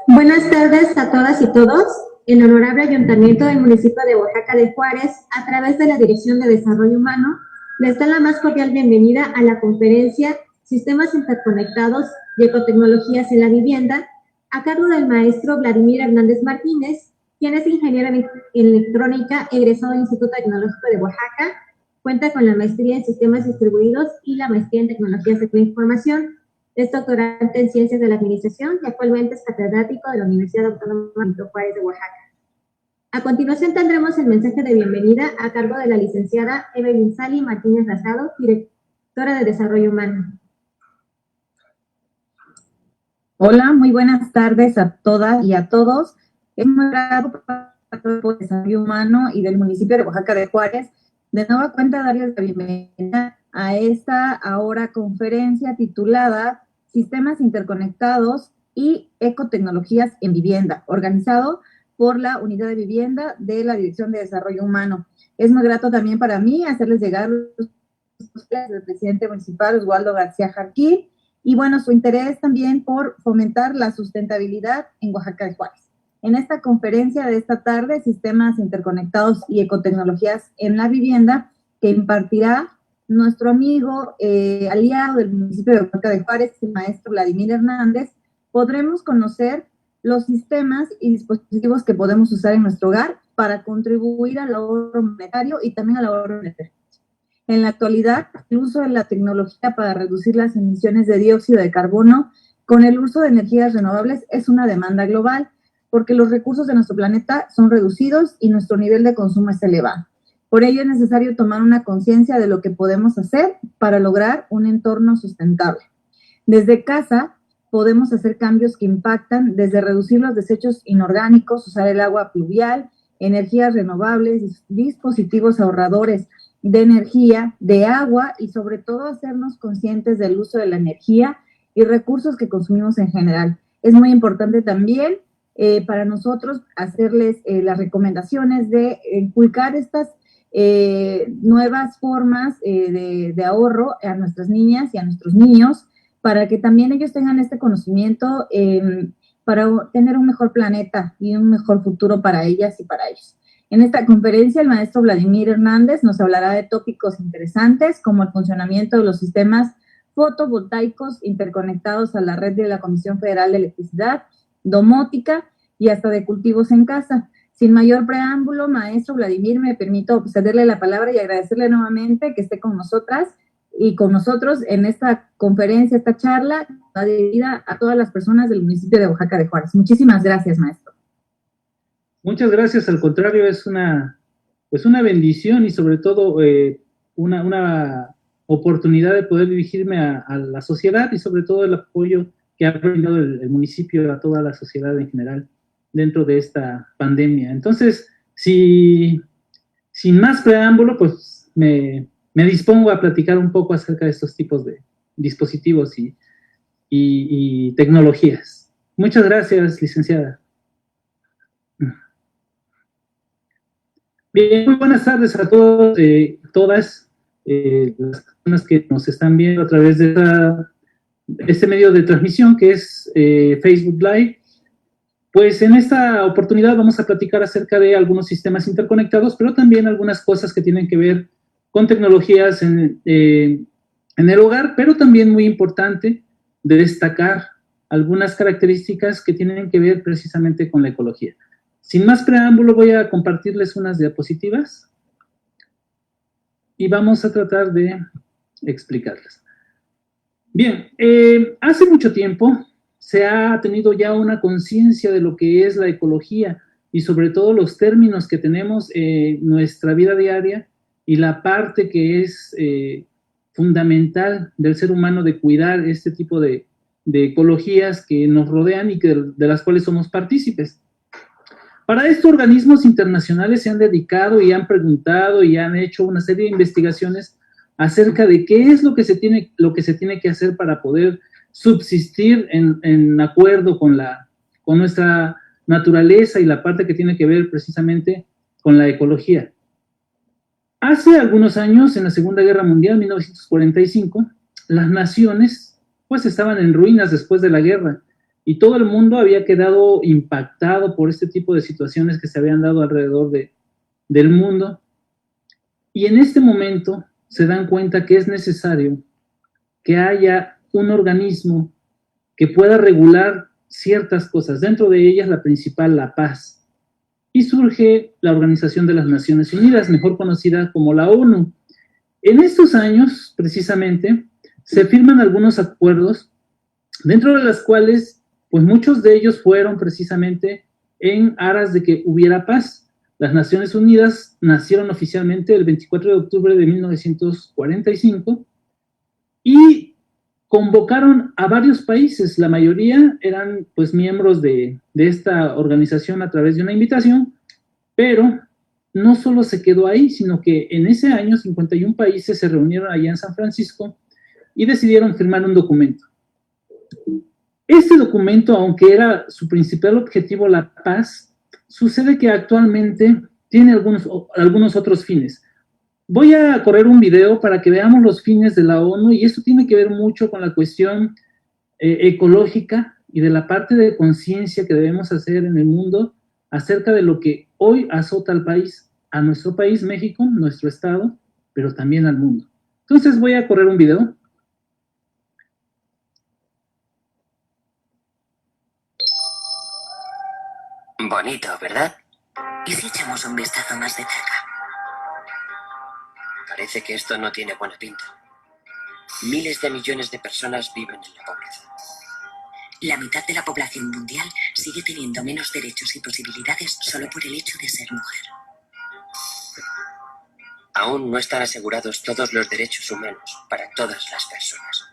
Buenas tardes a todas y todos. El Honorable Ayuntamiento del municipio de Oaxaca de Juárez, a través de la Dirección de Desarrollo Humano, les da la más cordial bienvenida a la conferencia Sistemas Interconectados y Ecotecnologías en la Vivienda, a cargo del maestro Vladimir Hernández Martínez, quien es ingeniero en electrónica, egresado del Instituto Tecnológico de Oaxaca, cuenta con la maestría en sistemas distribuidos y la maestría en tecnologías de la información. Es doctorante en Ciencias de la Administración y actualmente es catedrático de la Universidad Autónoma Benito Juárez de Oaxaca. A continuación tendremos el mensaje de bienvenida a cargo de la licenciada Evelyn Sally Martínez Razado, directora de Desarrollo Humano. Hola, muy buenas tardes a todas y a todos. Es muy grato para el Grupo de Desarrollo Humano y del municipio de Oaxaca de Juárez de nueva cuenta darles la bienvenida a esta ahora conferencia titulada Sistemas Interconectados y Ecotecnologías en Vivienda, organizado por la Unidad de Vivienda de la Dirección de Desarrollo Humano. Es muy grato también para mí hacerles llegar los del presidente municipal Oswaldo García Jarquín y bueno, su interés también por fomentar la sustentabilidad en Oaxaca de Juárez. En esta conferencia de esta tarde, Sistemas Interconectados y Ecotecnologías en la Vivienda, que impartirá nuestro amigo aliado del municipio de Oaxaca de Juárez, el maestro Vladimir Hernández, podremos conocer los sistemas y dispositivos que podemos usar en nuestro hogar para contribuir al ahorro monetario y también al ahorro energético. En la actualidad, el uso de la tecnología para reducir las emisiones de dióxido de carbono con el uso de energías renovables es una demanda global, porque los recursos de nuestro planeta son reducidos y nuestro nivel de consumo es elevado. Por ello es necesario tomar una conciencia de lo que podemos hacer para lograr un entorno sustentable. Desde casa podemos hacer cambios que impactan desde reducir los desechos inorgánicos, usar el agua pluvial, energías renovables, dispositivos ahorradores de energía, de agua y sobre todo hacernos conscientes del uso de la energía y recursos que consumimos en general. Es muy importante también para nosotros hacerles las recomendaciones de inculcar estas nuevas formas de ahorro a nuestras niñas y a nuestros niños para que también ellos tengan este conocimiento para tener un mejor planeta y un mejor futuro para ellas y para ellos. En esta conferencia, el maestro Vladimir Hernández nos hablará de tópicos interesantes como el funcionamiento de los sistemas fotovoltaicos interconectados a la red de la Comisión Federal de Electricidad, domótica y hasta de cultivos en casa. Sin mayor preámbulo, maestro Vladimir, me permito cederle la palabra y agradecerle nuevamente que esté con nosotras y con nosotros en esta conferencia, esta charla, dirigida a todas las personas del municipio de Oaxaca de Juárez. Muchísimas gracias, maestro. Muchas gracias, al contrario, es una bendición y sobre todo una oportunidad de poder dirigirme a la sociedad y sobre todo el apoyo que ha brindado el municipio a toda la sociedad en general dentro de esta pandemia. Entonces, sin más preámbulo, pues me dispongo a platicar un poco acerca de estos tipos de dispositivos y tecnologías. Muchas gracias, licenciada. Bien, muy buenas tardes a todos, todas las personas que nos están viendo a través de este medio de transmisión que es Facebook Live. Pues en esta oportunidad vamos a platicar acerca de algunos sistemas interconectados, pero también algunas cosas que tienen que ver con tecnologías en el hogar, pero también muy importante de destacar algunas características que tienen que ver precisamente con la ecología. Sin más preámbulo, voy a compartirles unas diapositivas y vamos a tratar de explicarlas. Bien, hace mucho tiempo se ha tenido ya una conciencia de lo que es la ecología y sobre todo los términos que tenemos en nuestra vida diaria y la parte que es fundamental del ser humano de cuidar este tipo de ecologías que nos rodean y de las cuales somos partícipes. Para esto, organismos internacionales se han dedicado y han preguntado y han hecho una serie de investigaciones acerca de qué es lo que se tiene que hacer para poder subsistir en acuerdo con nuestra naturaleza y la parte que tiene que ver precisamente con la ecología. Hace algunos años, en la Segunda Guerra Mundial, 1945, las naciones pues estaban en ruinas después de la guerra y todo el mundo había quedado impactado por este tipo de situaciones que se habían dado alrededor del mundo. Y en este momento se dan cuenta que es necesario que haya un organismo que pueda regular ciertas cosas, dentro de ellas la principal, la paz. Y surge la Organización de las Naciones Unidas, mejor conocida como la ONU. En estos años, precisamente, se firman algunos acuerdos, dentro de los cuales, pues muchos de ellos fueron precisamente en aras de que hubiera paz. Las Naciones Unidas nacieron oficialmente el 24 de octubre de 1945 y convocaron a varios países. La mayoría eran pues miembros de esta organización a través de una invitación, pero no solo se quedó ahí, sino que en ese año 51 países se reunieron allá en San Francisco y decidieron firmar un documento. Este documento, aunque era su principal objetivo la paz, sucede que actualmente tiene algunos otros fines. Voy a correr un video para que veamos los fines de la ONU, y esto tiene que ver mucho con la cuestión ecológica y de la parte de conciencia que debemos hacer en el mundo acerca de lo que hoy azota al país, a nuestro país, México, nuestro estado, pero también al mundo. Entonces voy a correr un video. Bonito, ¿verdad? ¿Y si echamos un vistazo más de cerca? Parece que esto no tiene buena pinta. Miles de millones de personas viven en la pobreza. La mitad de la población mundial sigue teniendo menos derechos y posibilidades solo por el hecho de ser mujer. Aún no están asegurados todos los derechos humanos para todas las personas.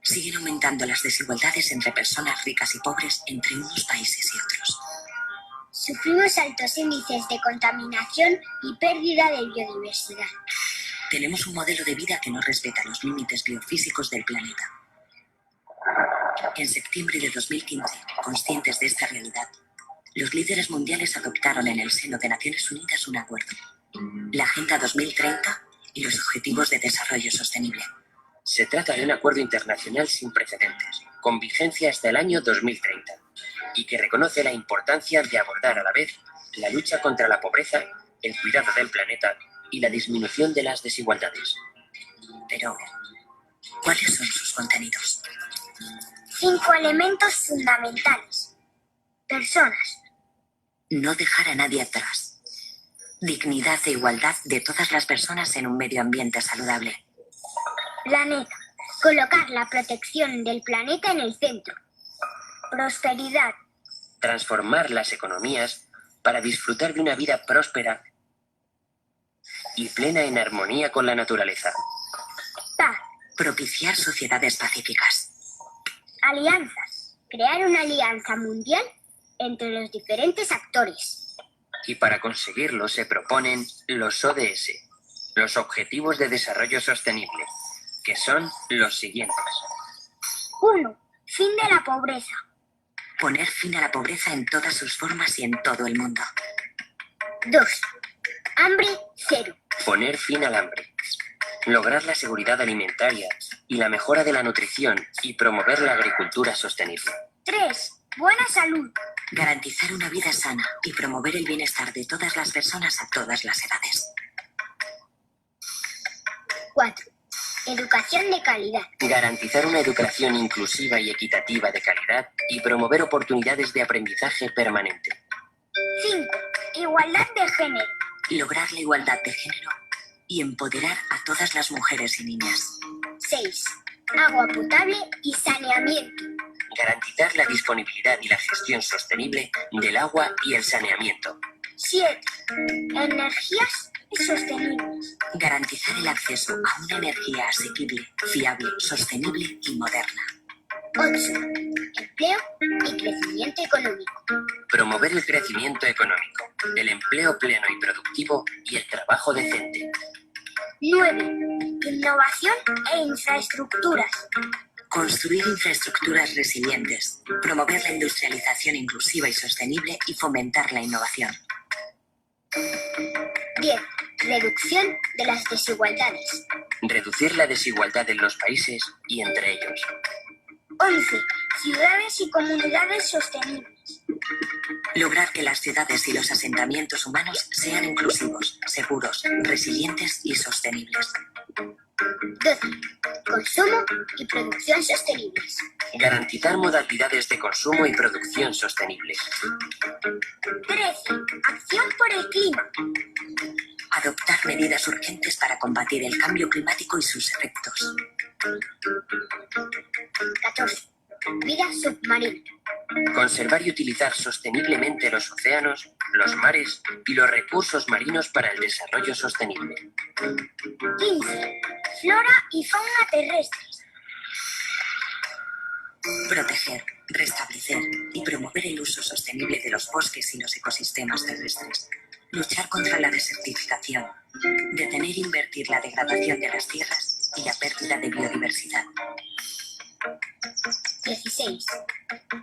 Siguen aumentando las desigualdades entre personas ricas y pobres entre unos países y otros. Sufrimos altos índices de contaminación y pérdida de biodiversidad. Tenemos un modelo de vida que no respeta los límites biofísicos del planeta. En septiembre de 2015, conscientes de esta realidad, los líderes mundiales adoptaron en el seno de Naciones Unidas un acuerdo, la Agenda 2030 y los Objetivos de Desarrollo Sostenible. Se trata de un acuerdo internacional sin precedentes, con vigencia hasta el año 2030, y que reconoce la importancia de abordar a la vez la lucha contra la pobreza, el cuidado del planeta y la disminución de las desigualdades. Pero, ¿cuáles son sus contenidos? 5 elementos fundamentales. Personas. No dejar a nadie atrás. Dignidad e igualdad de todas las personas en un medio ambiente saludable. Planeta. Colocar la protección del planeta en el centro. Prosperidad. Transformar las economías para disfrutar de una vida próspera y plena en armonía con la naturaleza. Paz. Propiciar sociedades pacíficas. Alianzas. Crear una alianza mundial entre los diferentes actores. Y para conseguirlo se proponen los ODS, los Objetivos de Desarrollo Sostenible, que son los siguientes. 1. Fin de la pobreza. Poner fin a la pobreza en todas sus formas y en todo el mundo. 2. Hambre cero. Poner fin al hambre. Lograr la seguridad alimentaria y la mejora de la nutrición y promover la agricultura sostenible. 3. Buena salud. Garantizar una vida sana y promover el bienestar de todas las personas a todas las edades. 4. Educación de calidad. Garantizar una educación inclusiva y equitativa de calidad y promover oportunidades de aprendizaje permanente. 5. Igualdad de género. Lograr la igualdad de género y empoderar a todas las mujeres y niñas. 6. Agua potable y saneamiento. Garantizar la disponibilidad y la gestión sostenible del agua y el saneamiento. 7. Energías sostenibles. Garantizar el acceso a una energía asequible, fiable, sostenible y moderna. 8. Empleo y crecimiento económico. Promover el crecimiento económico, el empleo pleno y productivo y el trabajo decente. 9. Innovación e infraestructuras. Construir infraestructuras resilientes, promover la industrialización inclusiva y sostenible y fomentar la innovación. 10. Reducción de las desigualdades. Reducir la desigualdad en los países y entre ellos. 11. Ciudades y comunidades sostenibles. Lograr que las ciudades y los asentamientos humanos sean inclusivos, seguros, resilientes y sostenibles. 12. Consumo y producción sostenibles. Garantizar modalidades de consumo y producción sostenibles. 13. Acción por el clima. Adoptar medidas urgentes para combatir el cambio climático y sus efectos. 14. Vida submarina. Conservar y utilizar sosteniblemente los océanos, los mares y los recursos marinos para el desarrollo sostenible. 15. Flora y fauna terrestres. Proteger, restablecer y promover el uso sostenible de los bosques y los ecosistemas terrestres. Luchar contra la desertificación. Detener e invertir la degradación de las tierras y la pérdida de biodiversidad. 16.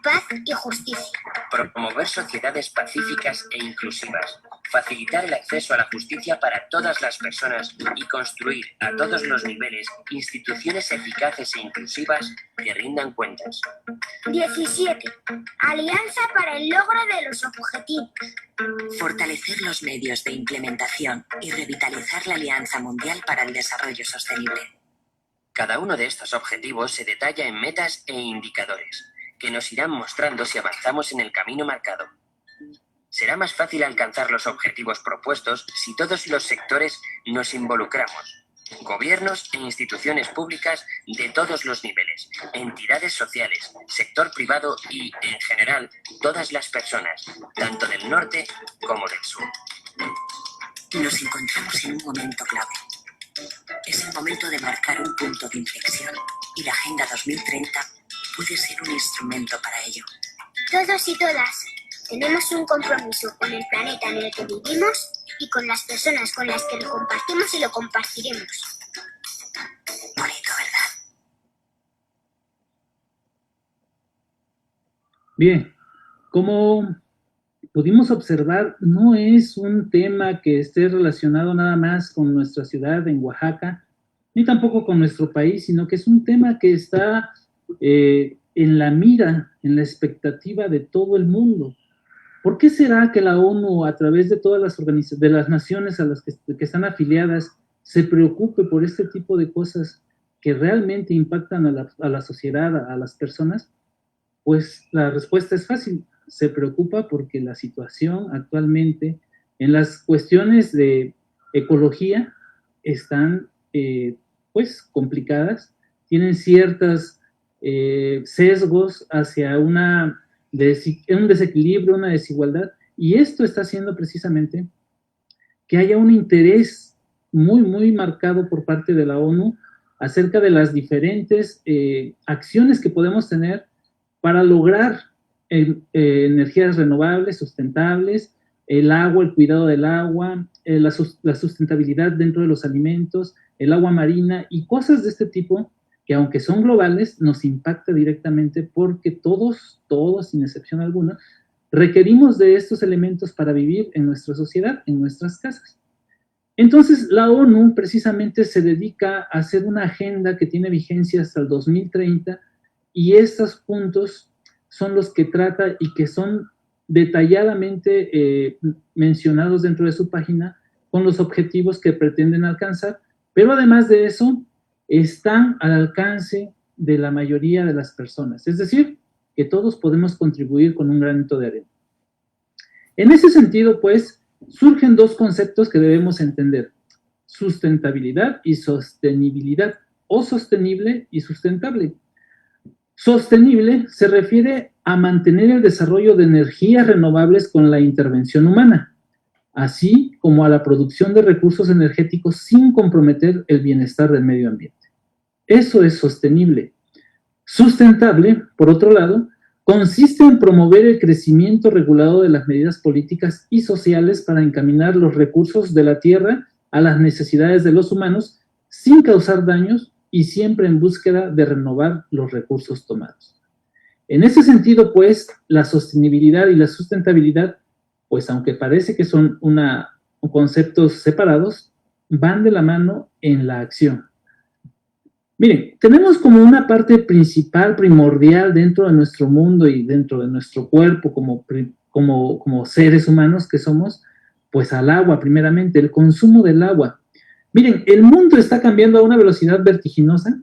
Paz y justicia. Promover sociedades pacíficas e inclusivas. Facilitar el acceso a la justicia para todas las personas y construir a todos los niveles instituciones eficaces e inclusivas que rindan cuentas. 17. Alianza para el logro de los objetivos. Fortalecer los medios de implementación y revitalizar la Alianza Mundial para el Desarrollo Sostenible. Cada uno de estos objetivos se detalla en metas e indicadores, que nos irán mostrando si avanzamos en el camino marcado. Será más fácil alcanzar los objetivos propuestos si todos los sectores nos involucramos. Gobiernos e instituciones públicas de todos los niveles, entidades sociales, sector privado y, en general, todas las personas, tanto del norte como del sur. Nos encontramos en un momento clave. Es el momento de marcar un punto de inflexión y la Agenda 2030 puede ser un instrumento para ello. Todos y todas tenemos un compromiso con el planeta en el que vivimos y con las personas con las que lo compartimos y lo compartiremos. Bonito, ¿verdad? Bien, como pudimos observar, no es un tema que esté relacionado nada más con nuestra ciudad en Oaxaca, ni tampoco con nuestro país, sino que es un tema que está en la mira, en la expectativa de todo el mundo. ¿Por qué será que la ONU, a través de todas de las naciones a las que están afiliadas, se preocupe por este tipo de cosas que realmente impactan a la sociedad, a las personas? Pues la respuesta es fácil. Se preocupa porque la situación actualmente en las cuestiones de ecología están pues complicadas, tienen ciertos sesgos hacia un desequilibrio, una desigualdad, y esto está haciendo precisamente que haya un interés muy, muy marcado por parte de la ONU acerca de las diferentes acciones que podemos tener para lograr energías renovables, sustentables, el agua, el cuidado del agua, la sustentabilidad dentro de los alimentos, el agua marina y cosas de este tipo que, aunque son globales, nos impacta directamente porque todos, sin excepción alguna, requerimos de estos elementos para vivir en nuestra sociedad, en nuestras casas. Entonces, la ONU precisamente se dedica a hacer una agenda que tiene vigencia hasta el 2030 y estos puntos son los que trata y que son detalladamente mencionados dentro de su página con los objetivos que pretenden alcanzar, pero además de eso, están al alcance de la mayoría de las personas, es decir, que todos podemos contribuir con un granito de arena. En ese sentido, pues, surgen dos conceptos que debemos entender: sustentabilidad y sostenibilidad, o sostenible y sustentable. Sostenible se refiere a mantener el desarrollo de energías renovables con la intervención humana, así como a la producción de recursos energéticos sin comprometer el bienestar del medio ambiente. Eso es sostenible. Sustentable, por otro lado, consiste en promover el crecimiento regulado de las medidas políticas y sociales para encaminar los recursos de la tierra a las necesidades de los humanos sin causar daños y siempre en búsqueda de renovar los recursos tomados. En ese sentido, pues, la sostenibilidad y la sustentabilidad, pues aunque parece que son conceptos separados, van de la mano en la acción. Miren, tenemos como una parte principal, primordial dentro de nuestro mundo y dentro de nuestro cuerpo como seres humanos que somos, pues al agua primeramente, el consumo del agua. Miren, el mundo está cambiando a una velocidad vertiginosa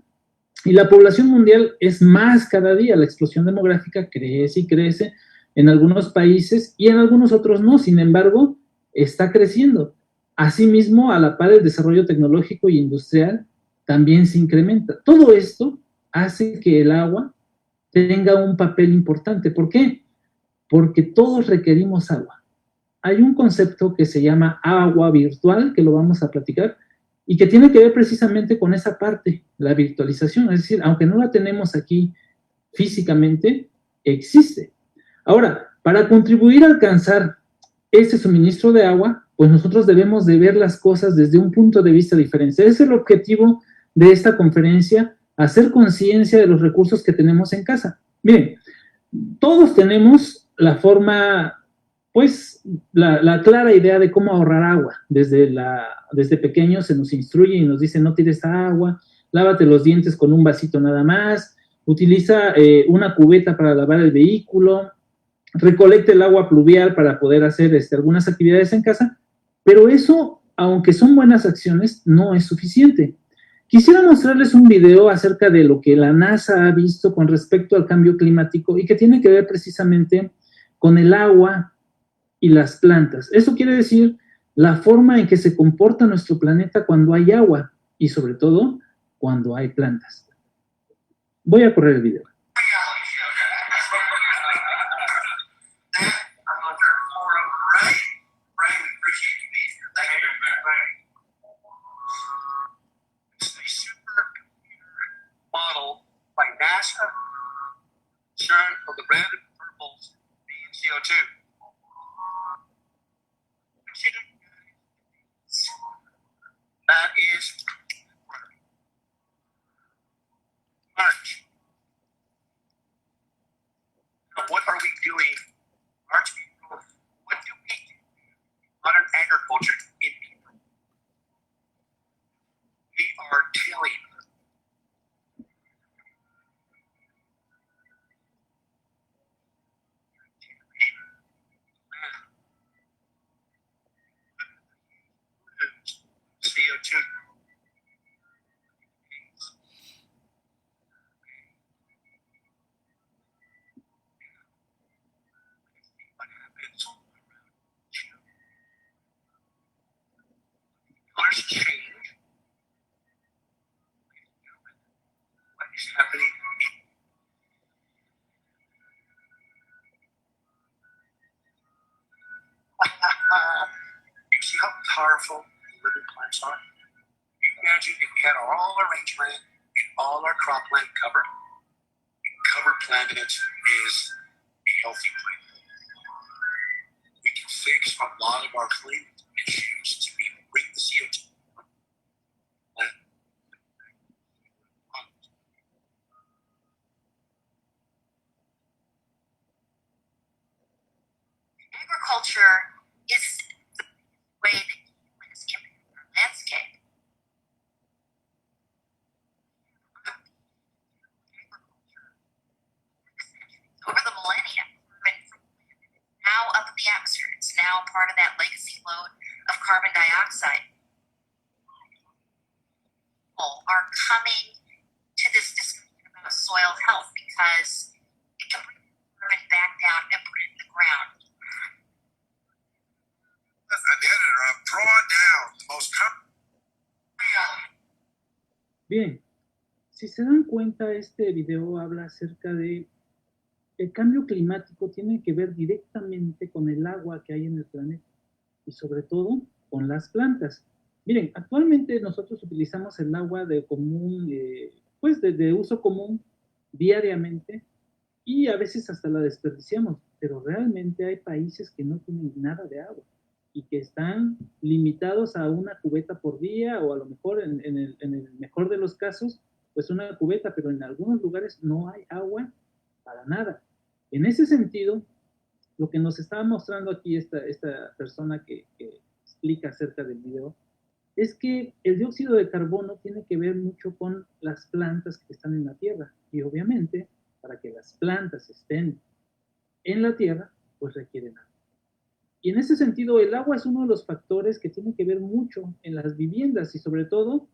y la población mundial es más cada día. La explosión demográfica crece y crece en algunos países y en algunos otros no. Sin embargo, está creciendo. Asimismo, a la par del desarrollo tecnológico y industrial, también se incrementa. Todo esto hace que el agua tenga un papel importante. ¿Por qué? Porque todos requerimos agua. Hay un concepto que se llama agua virtual, que lo vamos a platicar, y que tiene que ver precisamente con esa parte, la virtualización. Es decir, aunque no la tenemos aquí físicamente, existe. Ahora, para contribuir a alcanzar ese suministro de agua, pues nosotros debemos de ver las cosas desde un punto de vista diferente. Ese es el objetivo de esta conferencia, hacer conciencia de los recursos que tenemos en casa. Miren, todos tenemos la forma, pues, la clara idea de cómo ahorrar agua. Desde pequeños se nos instruye y nos dice, no tires agua, lávate los dientes con un vasito nada más, utiliza una cubeta para lavar el vehículo, recolecte el agua pluvial para poder hacer algunas actividades en casa, pero eso, aunque son buenas acciones, no es suficiente. Quisiera mostrarles un video acerca de lo que la NASA ha visto con respecto al cambio climático y que tiene que ver precisamente con el agua y las plantas. Eso quiere decir la forma en que se comporta nuestro planeta cuando hay agua y sobre todo cuando hay plantas. Voy a correr el video. By NASA, showing of the red and purples being CO2. That is March. Now, what are we doing? March, what do we do? Modern agriculture in April. We are tilling. CO2. What happens around you? Colors change. What is happening? You see how powerful living plants are? You imagine if we had all our rangeland and all our cropland covered. Covered planet is a healthy planet. We can fix a lot of our climate issues to bring the CO2. Agriculture is the way that humans impact our landscape. Over the millennia, now up in the atmosphere. It's now part of that legacy load of carbon dioxide. People are coming to this discussion about soil health because it can bring carbon back down and put it in the ground. An editor of Drawdown, the most Bien, si se dan cuenta, este video habla acerca de el cambio climático tiene que ver directamente con el agua que hay en el planeta y sobre todo con las plantas. Miren, actualmente nosotros utilizamos el agua de común, pues de uso común diariamente y a veces hasta la desperdiciamos, pero realmente hay países que no tienen nada de agua y que están limitados a una cubeta por día o a lo mejor en el mejor de los casos, pues una cubeta, pero en algunos lugares no hay agua para nada. En ese sentido, lo que nos estaba mostrando aquí esta persona que explica acerca del video, es que el dióxido de carbono tiene que ver mucho con las plantas que están en la tierra. Y obviamente, para que las plantas estén en la tierra, pues requieren agua. Y en ese sentido, el agua es uno de los factores que tiene que ver mucho en las viviendas y sobre todo,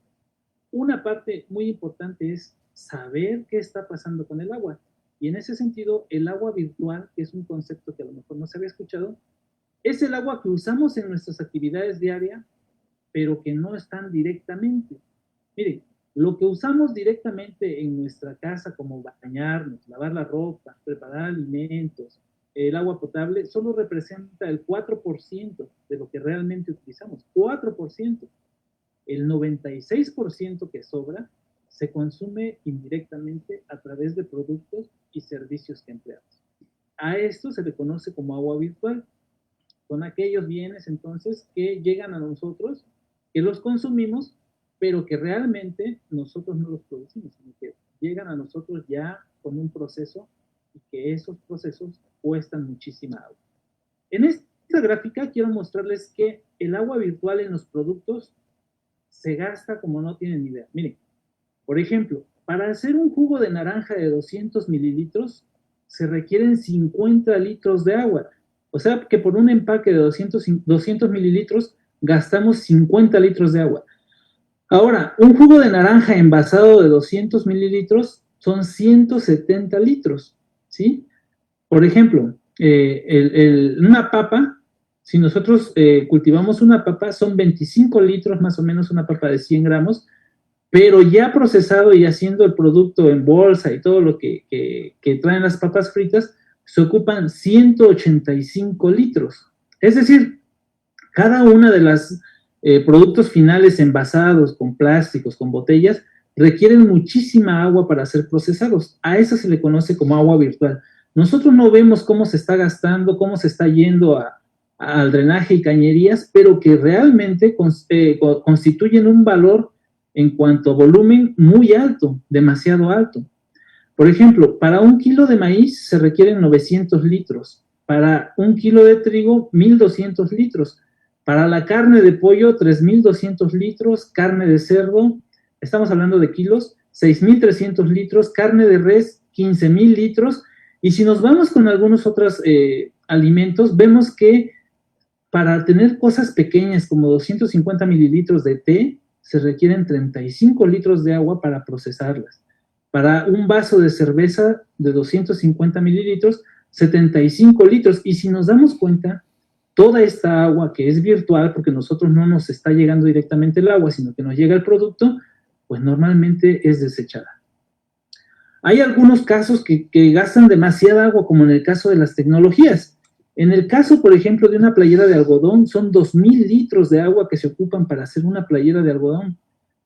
una parte muy importante es saber qué está pasando con el agua. Y en ese sentido, el agua virtual, que es un concepto que a lo mejor no se había escuchado, es el agua que usamos en nuestras actividades diarias, pero que no están directamente. Miren, lo que usamos directamente en nuestra casa, como bañarnos, lavar la ropa, preparar alimentos, el agua potable, solo representa el 4% de lo que realmente utilizamos. 4%. El 96% que sobra se consume indirectamente a través de productos y servicios que empleamos. A esto se le conoce como agua virtual. Son aquellos bienes entonces que llegan a nosotros, que los consumimos, pero que realmente nosotros no los producimos, sino que llegan a nosotros ya con un proceso y que esos procesos cuestan muchísima agua. En esta gráfica quiero mostrarles que el agua virtual en los productos se gasta como no tienen idea. Miren, por ejemplo, para hacer un jugo de naranja de 200 mililitros se requieren 50 litros de agua. O sea que por un empaque de 200 mililitros gastamos 50 litros de agua. Ahora, un jugo de naranja envasado de 200 mililitros son 170 litros, ¿sí? Por ejemplo, una papa, si nosotros cultivamos una papa, son 25 litros más o menos, una papa de 100 gramos, pero ya procesado y haciendo el producto en bolsa y todo lo que traen las papas fritas, se ocupan 185 litros. Es decir, cada una de las productos finales envasados con plásticos, con botellas, requieren muchísima agua para ser procesados. A eso se le conoce como agua virtual. Nosotros no vemos cómo se está gastando, cómo se está yendo al drenaje y cañerías, pero que realmente constituyen un valor en cuanto a volumen muy alto, demasiado alto. Por ejemplo, para 1 kilo de maíz se requieren 900 litros, para 1 kilo de trigo, 1,200 litros, para la carne de pollo, 3,200 litros, carne de cerdo, estamos hablando de kilos, 6,300 litros, carne de res, 15,000 litros, y si nos vamos con algunos otros alimentos, vemos que para tener cosas pequeñas como 250 mililitros de té, se requieren 35 litros de agua para procesarlas. Para un vaso de cerveza de 250 mililitros, 75 litros. Y si nos damos cuenta, toda esta agua que es virtual, porque nosotros no nos está llegando directamente el agua, sino que nos llega el producto, pues normalmente es desechada. Hay algunos casos que gastan demasiada agua, como en el caso de las tecnologías. En el caso, por ejemplo, de una playera de algodón, son 2,000 litros de agua que se ocupan para hacer una playera de algodón.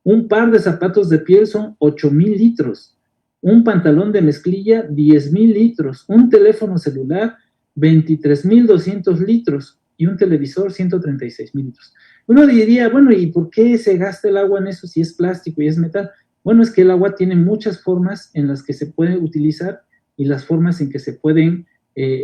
Un par de zapatos de piel son 8,000 litros. Un pantalón de mezclilla, 10,000 litros. Un teléfono celular, 23,200 litros. Y un televisor, 136,000 litros. Uno diría, bueno, ¿y por qué se gasta el agua en eso si es plástico y es metal? Bueno, es que el agua tiene muchas formas en las que se puede utilizar y las formas en que se pueden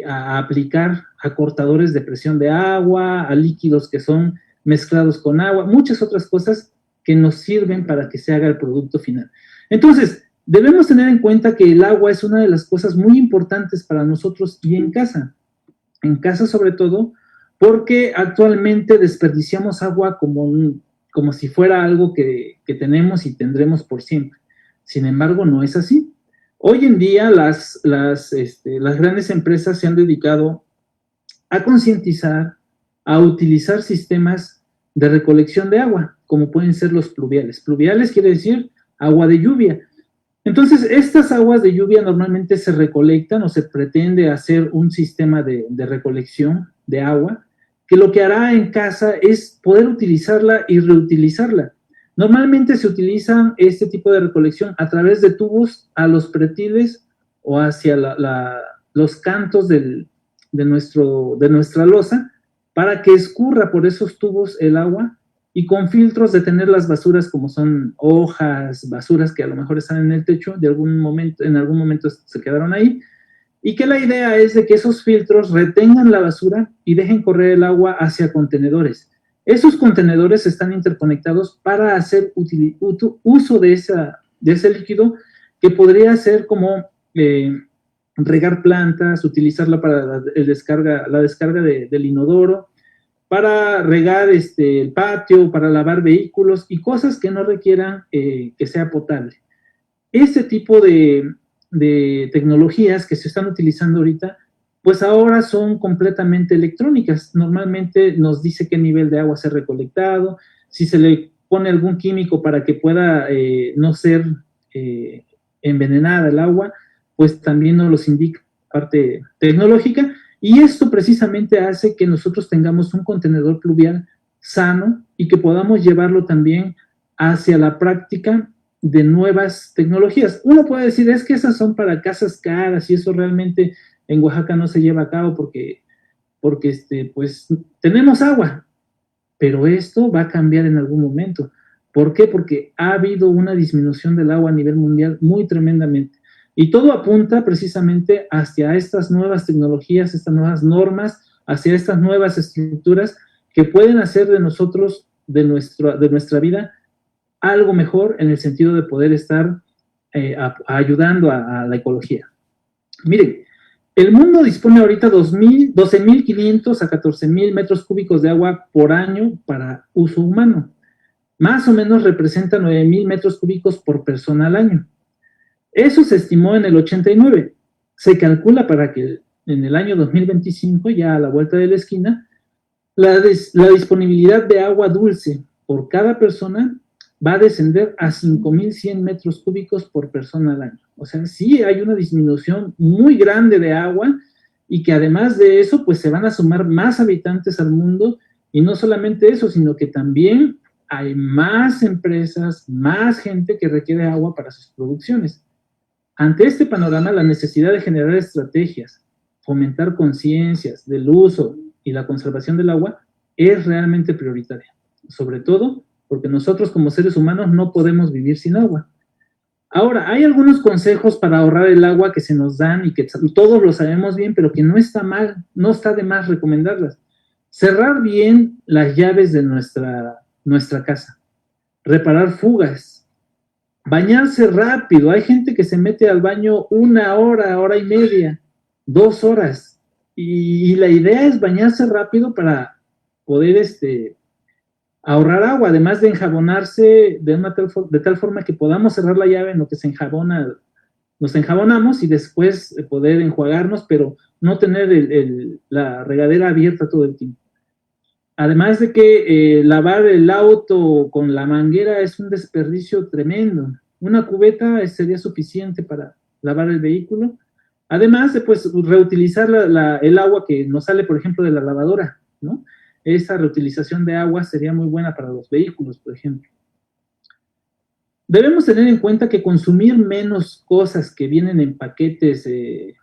aplicar a cortadores de presión de agua, a líquidos que son mezclados con agua, muchas otras cosas que nos sirven para que se haga el producto final. Entonces, debemos tener en cuenta que el agua es una de las cosas muy importantes para nosotros y en casa sobre todo, porque actualmente desperdiciamos agua como si fuera algo que tenemos y tendremos por siempre. Sin embargo, no es así. Hoy en día las grandes empresas se han dedicado a concientizar, a utilizar sistemas de recolección de agua, como pueden ser los pluviales. Pluviales quiere decir agua de lluvia. Entonces, estas aguas de lluvia normalmente se recolectan o se pretende hacer un sistema de recolección de agua, que lo que hará en casa es poder utilizarla y reutilizarla. Normalmente se utilizan este tipo de recolección a través de tubos a los pretiles o hacia los cantos de nuestra losa para que escurra por esos tubos el agua y con filtros detener las basuras como son hojas, basuras que a lo mejor están en el techo, en algún momento se quedaron ahí, y que la idea es de que esos filtros retengan la basura y dejen correr el agua hacia contenedores. Esos contenedores están interconectados para hacer uso de ese líquido, que podría ser como regar plantas, utilizarla para la descarga del inodoro, para regar el patio, para lavar vehículos y cosas que no requieran que sea potable. Este tipo de tecnologías que se están utilizando ahorita, pues ahora son completamente electrónicas. Normalmente nos dice qué nivel de agua se ha recolectado, si se le pone algún químico para que pueda no ser envenenada el agua, pues también nos los indica parte tecnológica, y esto precisamente hace que nosotros tengamos un contenedor pluvial sano y que podamos llevarlo también hacia la práctica de nuevas tecnologías. Uno puede decir, es que esas son para casas caras y eso realmente en Oaxaca no se lleva a cabo porque pues tenemos agua, pero esto va a cambiar en algún momento. ¿Por qué? Porque ha habido una disminución del agua a nivel mundial muy tremendamente. Y todo apunta precisamente hacia estas nuevas tecnologías, estas nuevas normas, hacia estas nuevas estructuras que pueden hacer de nosotros, de nuestra vida, algo mejor en el sentido de poder estar ayudando a la ecología. Miren, el mundo dispone ahorita 12.500 a 14.000 metros cúbicos de agua por año para uso humano. Más o menos representa 9.000 metros cúbicos por persona al año. Eso se estimó en el 89. Se calcula para que en el año 2025, ya a la vuelta de la esquina, la disponibilidad de agua dulce por cada persona va a descender a 5.100 metros cúbicos por persona al año. O sea, sí hay una disminución muy grande de agua, y que además de eso, pues se van a sumar más habitantes al mundo, y no solamente eso, sino que también hay más empresas, más gente que requiere agua para sus producciones. Ante este panorama, la necesidad de generar estrategias, fomentar conciencias del uso y la conservación del agua es realmente prioritaria, sobre todo porque nosotros como seres humanos no podemos vivir sin agua. Ahora, hay algunos consejos para ahorrar el agua que se nos dan y que todos lo sabemos bien, pero que no está mal, no está de más recomendarlas. Cerrar bien las llaves de nuestra casa, reparar fugas, bañarse rápido. Hay gente que se mete al baño 1 hora, hora y media, 2 horas, y la idea es bañarse rápido para poder ahorrar agua, además de enjabonarse de tal forma que podamos cerrar la llave en lo que se enjabona, nos enjabonamos y después poder enjuagarnos, pero no tener la regadera abierta todo el tiempo. Además de que lavar el auto con la manguera es un desperdicio tremendo. Una cubeta sería suficiente para lavar el vehículo. Además de pues reutilizar el agua que nos sale, por ejemplo, de la lavadora, ¿no? Esa reutilización de agua sería muy buena para los vehículos, por ejemplo. Debemos tener en cuenta que consumir menos cosas que vienen en paquetes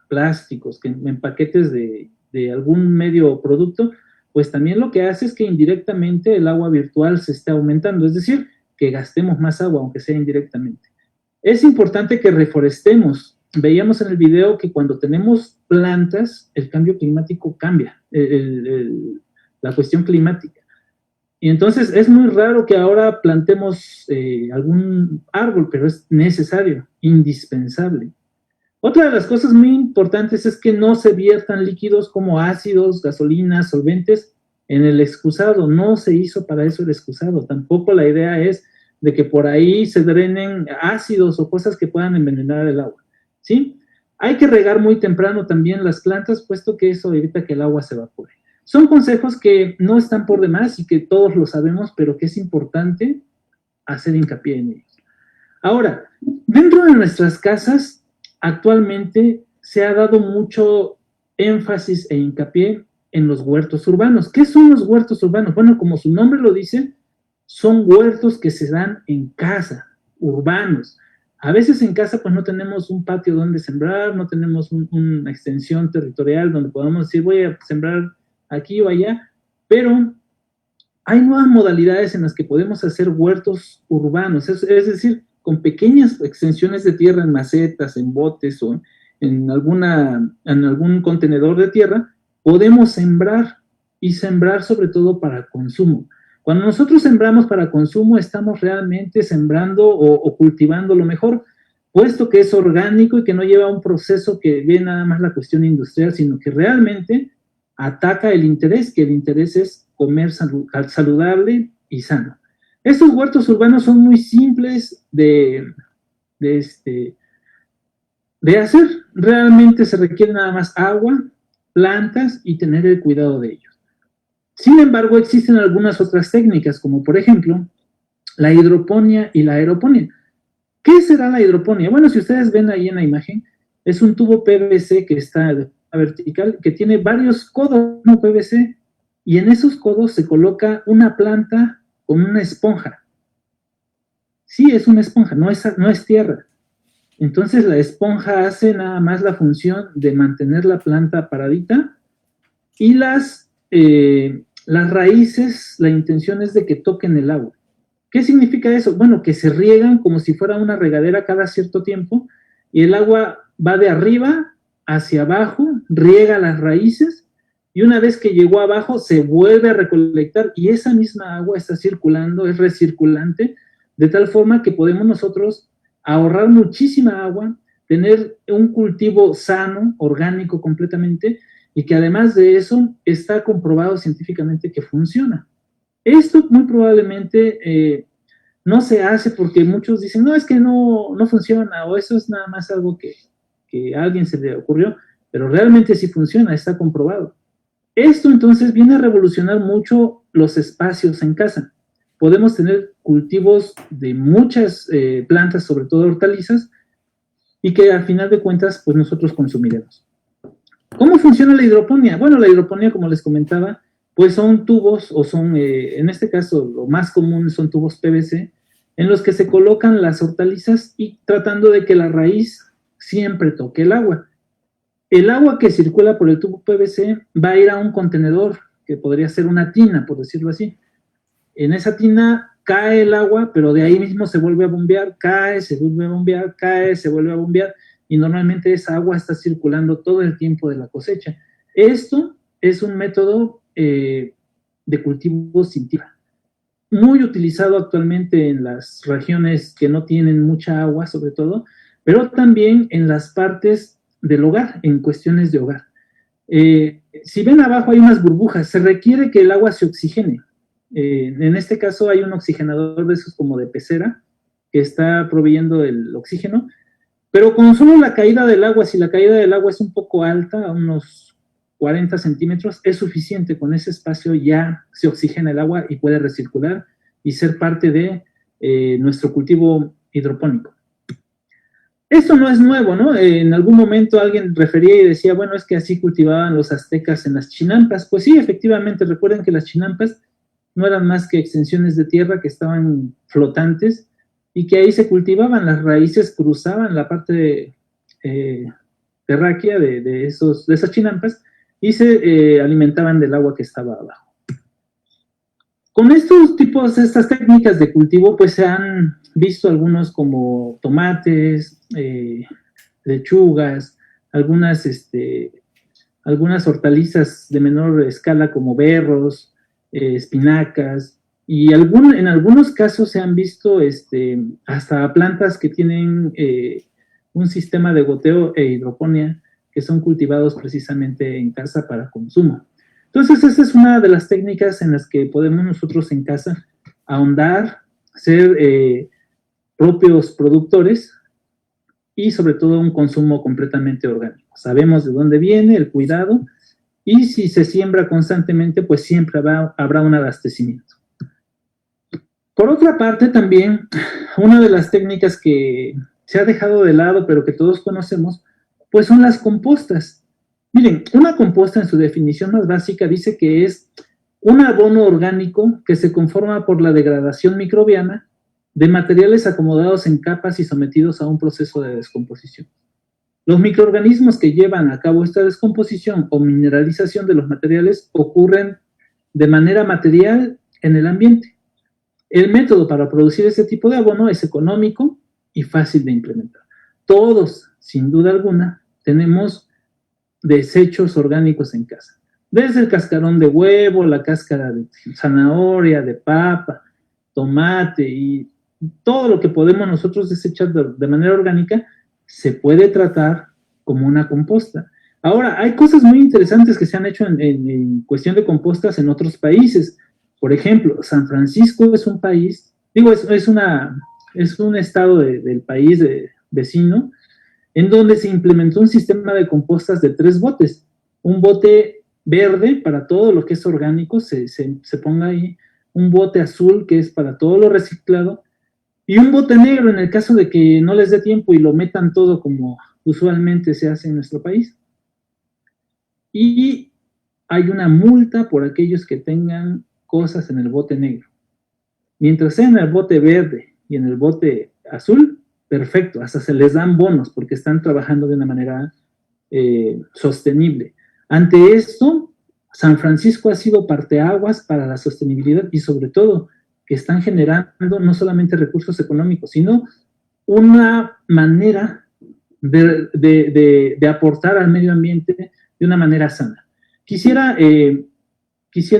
plásticos, que en paquetes de algún medio o producto, pues también lo que hace es que indirectamente el agua virtual se esté aumentando, es decir, que gastemos más agua, aunque sea indirectamente. Es importante que reforestemos. Veíamos en el video que cuando tenemos plantas, el cambio climático cambia, la cuestión climática. Y entonces es muy raro que ahora plantemos algún árbol, pero es necesario, indispensable. Otra de las cosas muy importantes es que no se viertan líquidos como ácidos, gasolinas, solventes en el excusado. No se hizo para eso el excusado. Tampoco la idea es de que por ahí se drenen ácidos o cosas que puedan envenenar el agua, ¿sí? Hay que regar muy temprano también las plantas, puesto que eso evita que el agua se evapore. Son consejos que no están por demás y que todos lo sabemos, pero que es importante hacer hincapié en ellos. Ahora, dentro de nuestras casas, actualmente se ha dado mucho énfasis e hincapié en los huertos urbanos. ¿Qué son los huertos urbanos? Bueno, como su nombre lo dice, son huertos que se dan en casa, urbanos. A veces en casa pues no tenemos un patio donde sembrar, no tenemos una extensión territorial donde podamos decir voy a sembrar aquí o allá, pero hay nuevas modalidades en las que podemos hacer huertos urbanos, es decir, con pequeñas extensiones de tierra en macetas, en botes o en algún contenedor de tierra, podemos sembrar, y sembrar sobre todo para consumo. Cuando nosotros sembramos para consumo, estamos realmente sembrando o cultivando lo mejor, puesto que es orgánico y que no lleva un proceso que ve nada más la cuestión industrial, sino que realmente ataca el interés, que el interés es comer saludable y sano. Estos huertos urbanos son muy simples de hacer. Realmente se requiere nada más agua, plantas y tener el cuidado de ellos. Sin embargo, existen algunas otras técnicas, como por ejemplo, la hidroponía y la aeroponía. ¿Qué será la hidroponía? Bueno, si ustedes ven ahí en la imagen, es un tubo PVC que está vertical, que tiene varios codos no PVC, y en esos codos se coloca una planta con una esponja. Sí, es una esponja, no es tierra. Entonces la esponja hace nada más la función de mantener la planta paradita, y las raíces, la intención es de que toquen el agua. ¿Qué significa eso? Bueno, que se riegan como si fuera una regadera cada cierto tiempo, y el agua va de arriba hacia abajo, riega las raíces, y una vez que llegó abajo se vuelve a recolectar, y esa misma agua está circulando, es recirculante, de tal forma que podemos nosotros ahorrar muchísima agua, tener un cultivo sano, orgánico completamente, y que además de eso está comprobado científicamente que funciona. Esto muy probablemente no se hace porque muchos dicen, no, es que no funciona, o eso es nada más algo que a alguien se le ocurrió, pero realmente sí funciona, está comprobado. Esto entonces viene a revolucionar mucho los espacios en casa. Podemos tener cultivos de muchas plantas, sobre todo hortalizas, y que al final de cuentas, pues nosotros consumiremos. ¿Cómo funciona la hidroponía? Bueno, la hidroponía, como les comentaba, pues son tubos, o son, en este caso, lo más común son tubos PVC, en los que se colocan las hortalizas y tratando de que la raíz siempre toque el agua. El agua que circula por el tubo PVC va a ir a un contenedor, que podría ser una tina, por decirlo así. En esa tina cae el agua, pero de ahí mismo se vuelve a bombear, cae, se vuelve a bombear, cae, se vuelve a bombear, y normalmente esa agua está circulando todo el tiempo de la cosecha. Esto es un método de cultivo sin tierra, muy utilizado actualmente en las regiones que no tienen mucha agua, sobre todo, pero también en las partes del hogar, en cuestiones de hogar. Si ven abajo hay unas burbujas, se requiere que el agua se oxigene. En este caso hay un oxigenador de esos como de pecera, que está proveyendo el oxígeno, pero con solo la caída del agua, si la caída del agua es un poco alta, a unos 40 centímetros, es suficiente. Con ese espacio ya se oxigena el agua y puede recircular y ser parte de nuestro cultivo hidropónico. Esto no es nuevo, ¿no? En algún momento alguien refería y decía, bueno, es que así cultivaban los aztecas en las chinampas. Pues sí, efectivamente, recuerden que las chinampas no eran más que extensiones de tierra que estaban flotantes y que ahí se cultivaban, las raíces cruzaban la parte terráquea de esas chinampas y se alimentaban del agua que estaba abajo. Con estas técnicas de cultivo, pues se han visto algunos como tomates, lechugas, algunas hortalizas de menor escala como berros, espinacas, y en algunos casos se han visto hasta plantas que tienen un sistema de goteo e hidroponía que son cultivados precisamente en casa para consumo. Entonces, esa es una de las técnicas en las que podemos nosotros en casa ahondar, ser propios productores y sobre todo un consumo completamente orgánico. Sabemos de dónde viene el cuidado y si se siembra constantemente, pues siempre habrá un abastecimiento. Por otra parte, también, una de las técnicas que se ha dejado de lado, pero que todos conocemos, pues son las compostas. Miren, una composta en su definición más básica dice que es un abono orgánico que se conforma por la degradación microbiana de materiales acomodados en capas y sometidos a un proceso de descomposición. Los microorganismos que llevan a cabo esta descomposición o mineralización de los materiales ocurren de manera material en el ambiente. El método para producir ese tipo de abono es económico y fácil de implementar. Todos, sin duda alguna, tenemos desechos orgánicos en casa. Desde el cascarón de huevo, la cáscara de zanahoria, de papa, tomate y todo lo que podemos nosotros desechar de manera orgánica se puede tratar como una composta. Ahora, hay cosas muy interesantes que se han hecho en cuestión de compostas en otros países. Por ejemplo, San Francisco es un país, digo, es un estado del país vecino, en donde se implementó un sistema de compostas de 3 botes. Un bote verde para todo lo que es orgánico, se ponga ahí, un bote azul que es para todo lo reciclado, y un bote negro en el caso de que no les dé tiempo y lo metan todo como usualmente se hace en nuestro país. Y hay una multa por aquellos que tengan cosas en el bote negro. Mientras sea en el bote verde y en el bote azul, perfecto, hasta se les dan bonos porque están trabajando de una manera sostenible. Ante esto, San Francisco ha sido parteaguas para la sostenibilidad y sobre todo que están generando no solamente recursos económicos, sino una manera de aportar al medio ambiente de una manera sana. Quisiera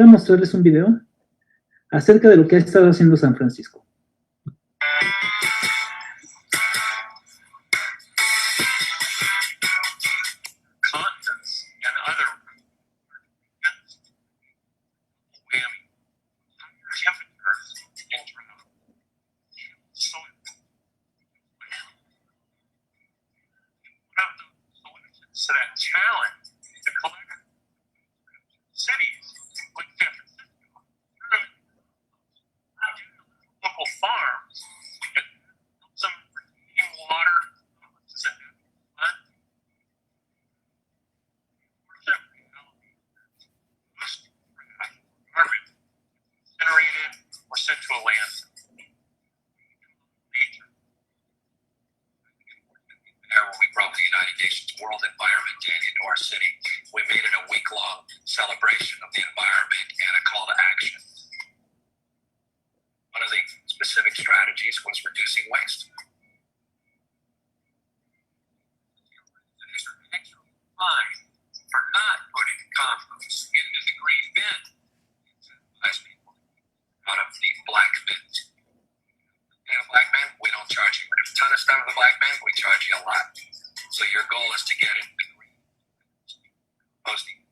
mostrarles un video acerca de lo que ha estado haciendo San Francisco. So that challenge to collect cities like San Francisco, local farms, some drinking water, garbage incinerated or sent to a landfill. When we brought the United Nations World Environment Day into our city, we made it a week-long celebration of the environment and a call to action. One of the specific strategies was reducing waste. Fine for not putting compost into the green bin. Incentivize people out of the black bins. In a black bin, we don't charge you a ton of stuff in the black bin, we charge you a lot. So your goal is to get it in the green. Posting.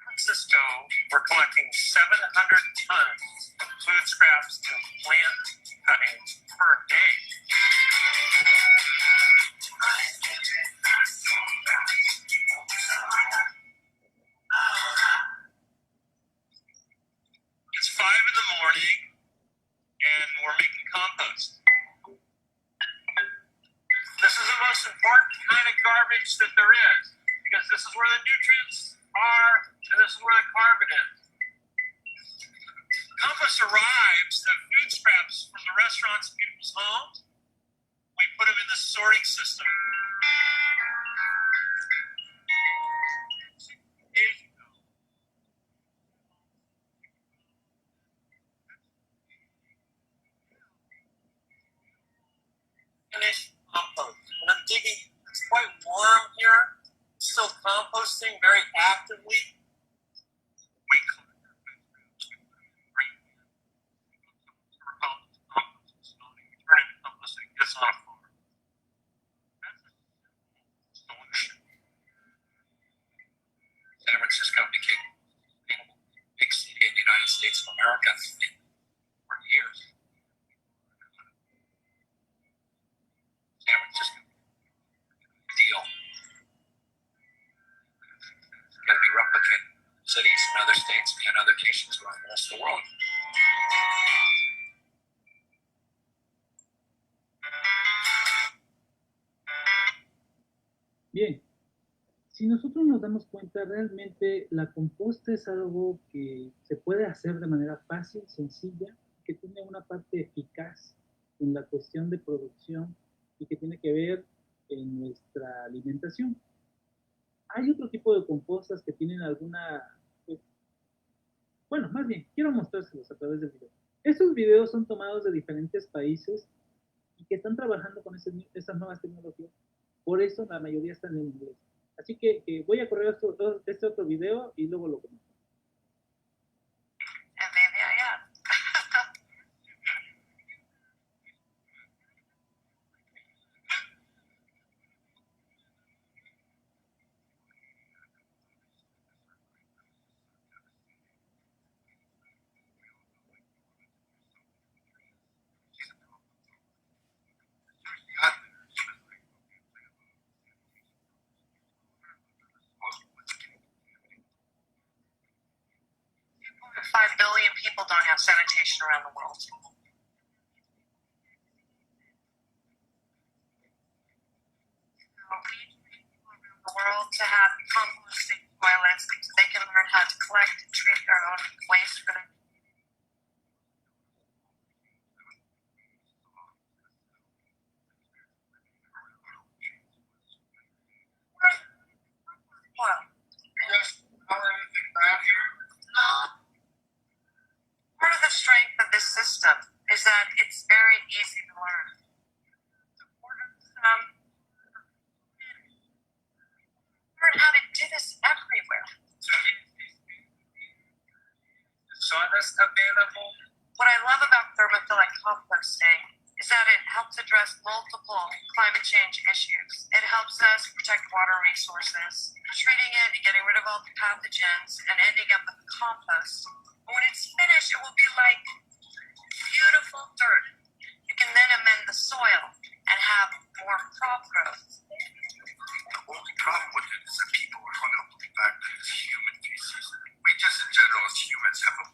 Francisco, we're collecting 700 tons of food scraps and plant cuttings per day. It's 5 in the morning, and we're making compost. This is the most important kind of garbage that there is, because this is where the nutrients are, and this is where the carbon is. Compost arrives, the food scraps from the restaurants and people's homes, we put them in the sorting system. Finished compost. And I'm digging, it's quite warm here, still composting very actively. We turn into composting this on a farm. That's a solution. San Francisco became a big city in the United States of America for years. San Francisco deal can be replicated in cities in other states and other nations around the rest of the world. Bien, si nosotros nos damos cuenta, realmente la composta es algo que se puede hacer de manera fácil, sencilla, que tiene una parte eficaz en la cuestión de producción y que tiene que ver en nuestra alimentación. Hay otro tipo de compostas que tienen alguna... Bueno, más bien, quiero mostrárselos a través del video. Estos videos son tomados de diferentes países y que están trabajando con esas nuevas tecnologías. Por eso la mayoría están en inglés. Así que voy a correr este otro video y luego lo comento. And maybe I am. Five billion people don't have sanitation around the world. We need people around the world to have composting toilets so they can learn how to collect and treat their own waste for their well, Yes, anything bad here? part of the strength of this system is that it's very easy to learn. Learn how to do this everywhere. Sawdust available? What I love about thermophilic composting is that it helps address multiple climate change issues. It helps us protect water resources, treating it and getting rid of all the pathogens and ending up with compost. When it's finished, it will be like beautiful dirt. You can then amend the soil and have more crop growth. The only problem with it is that people are hung up on the fact that it's human feces. We just in general as humans have a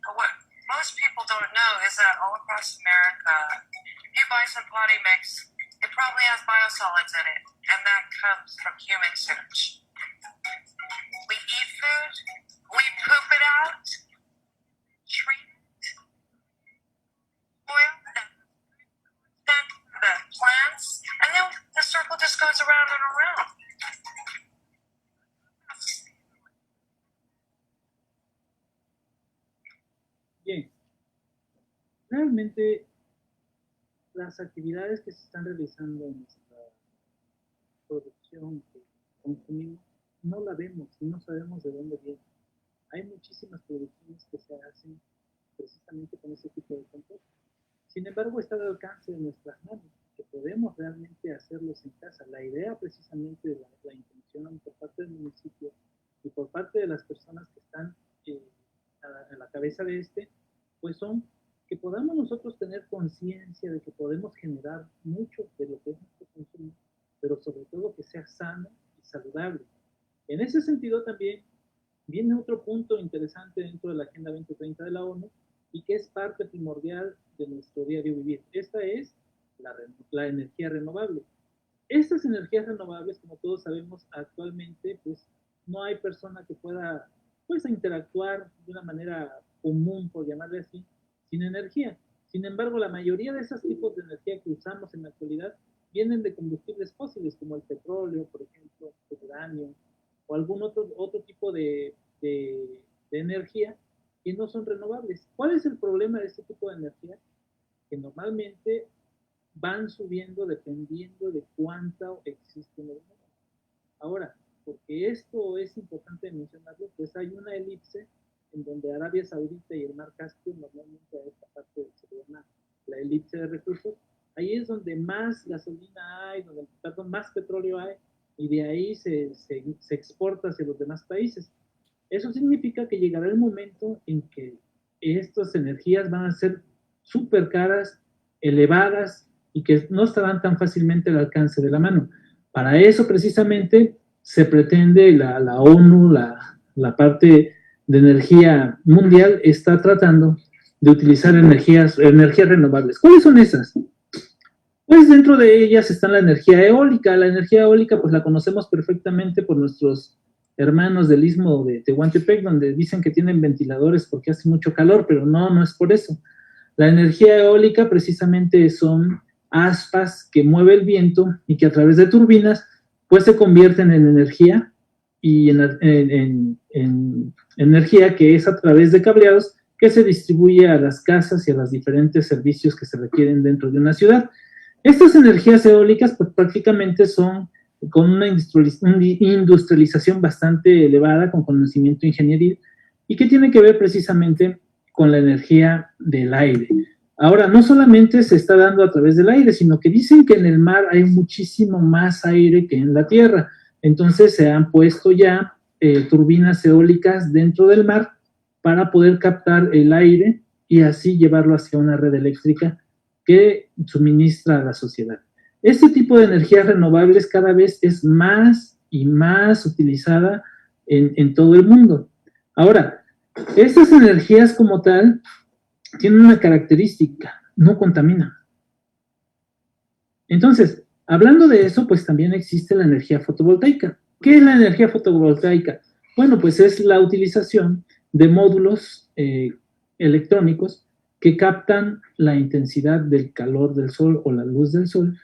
But what most people don't know is that all across America, if you buy some potty mix, it probably has biosolids in it, and that comes from human sewage. We eat food, we poop it out, treat it, boil it, then the plants, and then the circle just goes around and around. Bien, realmente las actividades que se están realizando en nuestra producción que consumimos no la vemos y no sabemos de dónde viene. Hay muchísimas producciones que se hacen precisamente con ese tipo de compost. Sin embargo, está al alcance de nuestras manos, que podemos realmente hacerlos en casa. La idea precisamente de la intención por parte del municipio y por parte de las personas que están a la cabeza de pues son que podamos nosotros tener conciencia de que podemos generar mucho de lo que es nuestro consumo, pero sobre todo que sea sano y saludable. En ese sentido también viene otro punto interesante dentro de la Agenda 2030 de la ONU y que es parte primordial de nuestro diario vivir. Esta es la energía renovable. Estas energías renovables, como todos sabemos, actualmente pues no hay persona que pueda pues interactuar de una manera común, por llamarle así, sin energía. Sin embargo, la mayoría de esos tipos de energía que usamos en la actualidad vienen de combustibles fósiles, como el petróleo, por ejemplo, el uranio, o algún otro tipo de energía que no son renovables. ¿Cuál es el problema de este tipo de energía? Que normalmente van subiendo dependiendo de cuánto existe en el mundo. Ahora, porque esto es importante mencionarlo, pues hay una elipse en donde Arabia Saudita y el Mar Caspio, normalmente a esta parte se llama la elipse de recursos, ahí es donde más gasolina hay, donde más petróleo hay, y de ahí se exporta hacia los demás países. Eso significa que llegará el momento en que estas energías van a ser súper caras, elevadas, y que no estarán tan fácilmente al alcance de la mano. Para eso, precisamente, se pretende, la ONU, la parte de energía mundial, está tratando de utilizar energías renovables. ¿Cuáles son esas? Pues dentro de ellas está la energía eólica. La energía eólica, pues la conocemos perfectamente por nuestros hermanos del Istmo de Tehuantepec, donde dicen que tienen ventiladores porque hace mucho calor, pero no es por eso. La energía eólica precisamente son aspas que mueve el viento y que a través de turbinas pues se convierten en energía y en energía que es a través de cableados que se distribuye a las casas y a los diferentes servicios que se requieren dentro de una ciudad. Estas energías eólicas pues, prácticamente son con una industrialización bastante elevada, con conocimiento ingenieril, y que tiene que ver precisamente con la energía del aire. Ahora, no solamente se está dando a través del aire, sino que dicen que en el mar hay muchísimo más aire que en la tierra. Entonces se han puesto ya turbinas eólicas dentro del mar para poder captar el aire y así llevarlo hacia una red eléctrica que suministra a la sociedad. Este tipo de energías renovables cada vez es más y más utilizada en todo el mundo. Ahora, estas energías como tal tienen una característica, no contaminan. Entonces, hablando de eso, pues también existe la energía fotovoltaica. ¿Qué es la energía fotovoltaica? Bueno, pues es la utilización de módulos electrónicos que captan la intensidad del calor del sol o la luz del sol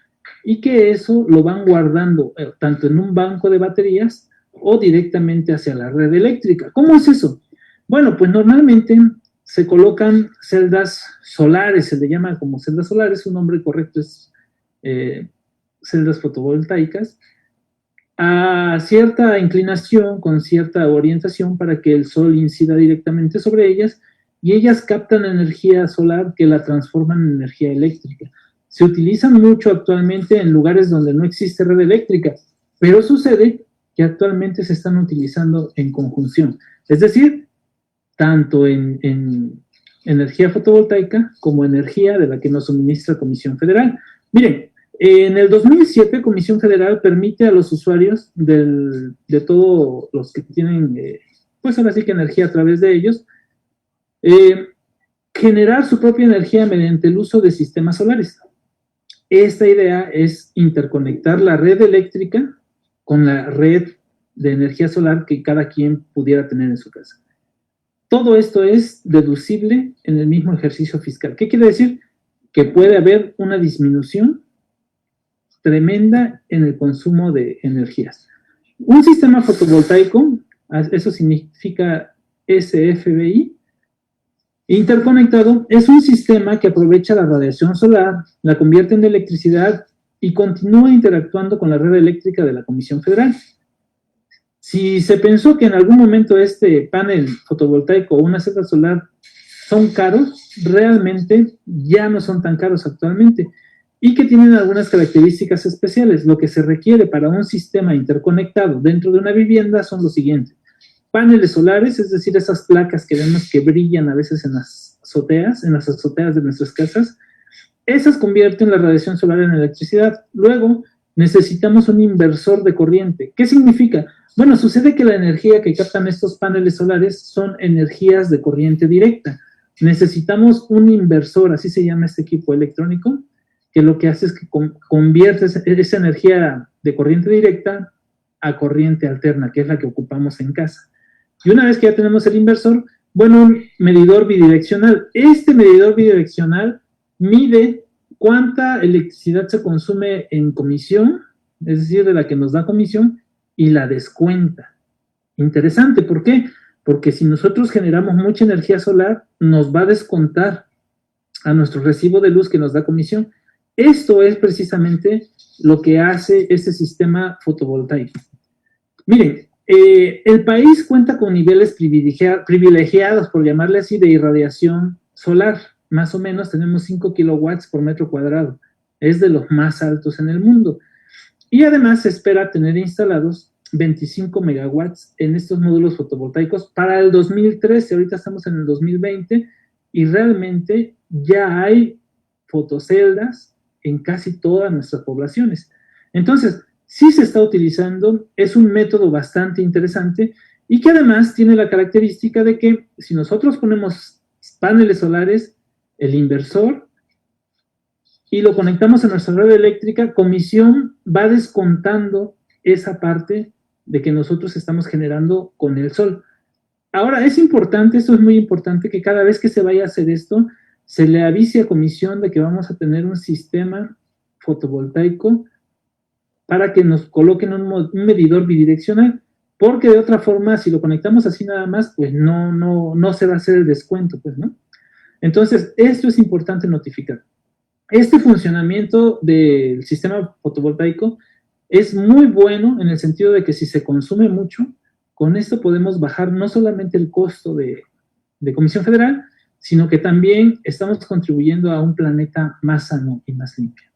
y que eso lo van guardando tanto en un banco de baterías o directamente hacia la red eléctrica. ¿Cómo es eso? Bueno, pues normalmente se colocan celdas solares, se le llama como celdas solares, su nombre correcto es celdas fotovoltaicas, a cierta inclinación, con cierta orientación para que el sol incida directamente sobre ellas y ellas captan energía solar que la transforman en energía eléctrica. Se utilizan mucho actualmente en lugares donde no existe red eléctrica, pero sucede que actualmente se están utilizando en conjunción. Es decir, tanto en energía fotovoltaica como energía de la que nos suministra Comisión Federal. Miren, en el 2007, Comisión Federal permite a los usuarios de todos los que tienen, pues ahora sí que energía a través de ellos, generar su propia energía mediante el uso de sistemas solares. Esta idea es interconectar la red eléctrica con la red de energía solar que cada quien pudiera tener en su casa. Todo esto es deducible en el mismo ejercicio fiscal. ¿Qué quiere decir? Que puede haber una disminución tremenda en el consumo de energías. Un sistema fotovoltaico, eso significa SFBI, interconectado, es un sistema que aprovecha la radiación solar, la convierte en electricidad y continúa interactuando con la red eléctrica de la Comisión Federal. Si se pensó que en algún momento este panel fotovoltaico o una celda solar son caros, realmente ya no son tan caros actualmente y que tienen algunas características especiales. Lo que se requiere para un sistema interconectado dentro de una vivienda son los siguientes: paneles solares, es decir, esas placas que vemos que brillan a veces en las azoteas de nuestras casas. Esas convierten la radiación solar en electricidad. Luego, necesitamos un inversor de corriente. ¿Qué significa? Bueno, sucede que la energía que captan estos paneles solares son energías de corriente directa. Necesitamos un inversor, así se llama este equipo electrónico, que lo que hace es que convierte esa energía de corriente directa a corriente alterna, que es la que ocupamos en casa. Y una vez que ya tenemos el inversor, bueno, un medidor bidireccional. Este medidor bidireccional mide cuánta electricidad se consume en comisión, es decir, de la que nos da comisión, y la descuenta. Interesante, ¿por qué? Porque si nosotros generamos mucha energía solar, nos va a descontar a nuestro recibo de luz que nos da comisión. Esto es precisamente lo que hace este sistema fotovoltaico. Miren, el país cuenta con niveles privilegiados, por llamarle así, de irradiación solar. Más o menos tenemos 5 kilowatts por metro cuadrado. Es de los más altos en el mundo. Y además se espera tener instalados 25 megawatts en estos módulos fotovoltaicos para el 2013. Ahorita estamos en el 2020 y realmente ya hay fotoceldas en casi todas nuestras poblaciones. Entonces, sí se está utilizando, es un método bastante interesante y que además tiene la característica de que si nosotros ponemos paneles solares, el inversor, y lo conectamos a nuestra red eléctrica, Comisión va descontando esa parte de que nosotros estamos generando con el sol. Ahora, es importante, esto es muy importante, que cada vez que se vaya a hacer esto, se le avise a Comisión de que vamos a tener un sistema fotovoltaico para que nos coloquen un medidor bidireccional. porque de otra forma, si lo conectamos así nada más, pues no se va a hacer el descuento, pues, ¿no? Entonces, esto es importante notificar. Este funcionamiento del sistema fotovoltaico es muy bueno en el sentido de que si se consume mucho, con esto podemos bajar no solamente el costo de Comisión Federal, sino que también estamos contribuyendo a un planeta más sano y más limpio.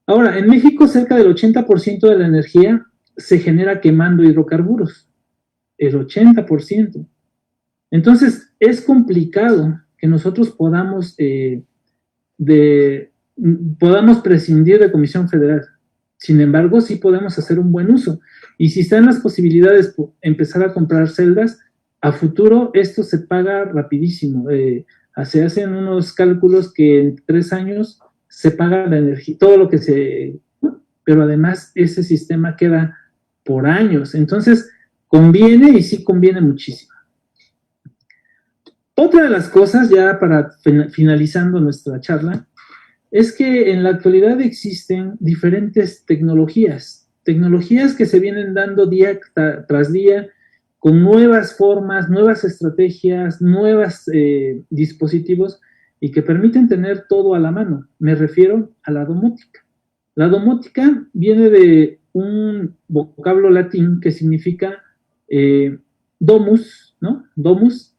Ahora, en México cerca del 80% de la energía se genera quemando hidrocarburos, el 80%. Entonces, es complicado que nosotros podamos prescindir de Comisión Federal. Sin embargo, sí podemos hacer un buen uso. Y si están las posibilidades de empezar a comprar celdas, a futuro esto se paga rapidísimo. Se hacen unos cálculos que en 3 años se paga la energía, todo lo que se... Pero además ese sistema queda por años. Entonces, conviene y sí conviene muchísimo. Otra de las cosas, ya para finalizando nuestra charla, es que en la actualidad existen diferentes tecnologías que se vienen dando día tras día con nuevas formas, nuevas estrategias, nuevos dispositivos y que permiten tener todo a la mano. Me refiero a la domótica. La domótica viene de un vocablo latín que significa domus, ¿no? Domus,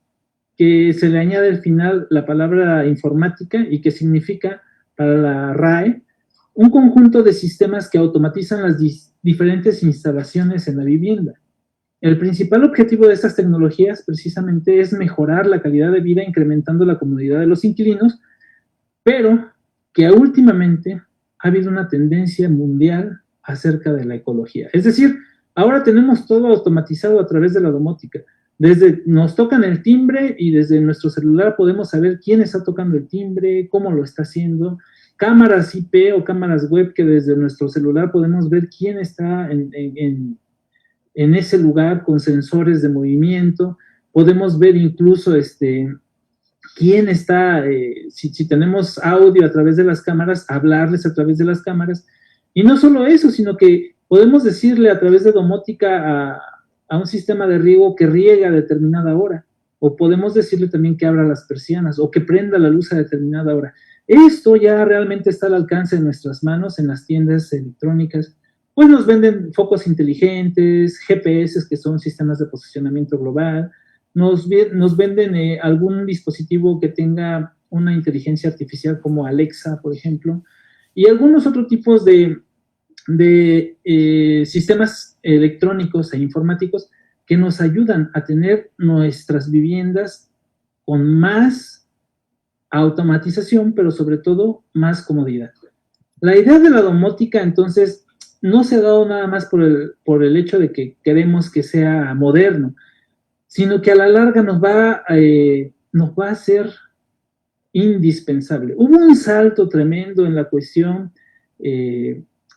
que se le añade al final la palabra informática y que significa, para la RAE, un conjunto de sistemas que automatizan las diferentes instalaciones en la vivienda. El principal objetivo de estas tecnologías precisamente es mejorar la calidad de vida incrementando la comodidad de los inquilinos, pero que últimamente ha habido una tendencia mundial acerca de la ecología. Es decir, ahora tenemos todo automatizado a través de la domótica. Nos tocan el timbre y desde nuestro celular podemos saber quién está tocando el timbre, cómo lo está haciendo. Cámaras IP o cámaras web que desde nuestro celular podemos ver quién está en ese lugar con sensores de movimiento. Podemos ver incluso quién está, si tenemos audio a través de las cámaras, hablarles a través de las cámaras. Y no solo eso, sino que podemos decirle a través de domótica a un sistema de riego que riega a determinada hora, o podemos decirle también que abra las persianas, o que prenda la luz a determinada hora. Esto ya realmente está al alcance de nuestras manos en las tiendas electrónicas. Pues nos venden focos inteligentes, GPS, que son sistemas de posicionamiento global, nos venden algún dispositivo que tenga una inteligencia artificial como Alexa, por ejemplo, y algunos otros tipos de sistemas electrónicos e informáticos que nos ayudan a tener nuestras viviendas con más automatización, pero sobre todo más comodidad. La idea de la domótica, entonces, no se ha dado nada más por el hecho de que queremos que sea moderno, sino que a la larga nos va a ser indispensable. Hubo un salto tremendo en la cuestión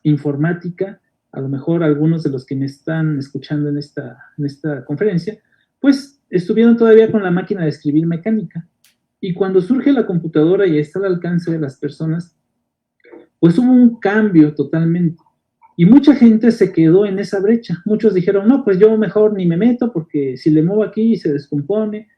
informática. A lo mejor algunos de los que me están escuchando en esta conferencia, pues estuvieron todavía con la máquina de escribir mecánica. Y cuando surge la computadora y está al alcance de las personas, pues hubo un cambio totalmente. Y mucha gente se quedó en esa brecha. Muchos dijeron, no, pues yo mejor ni me meto porque si le muevo aquí se descompone.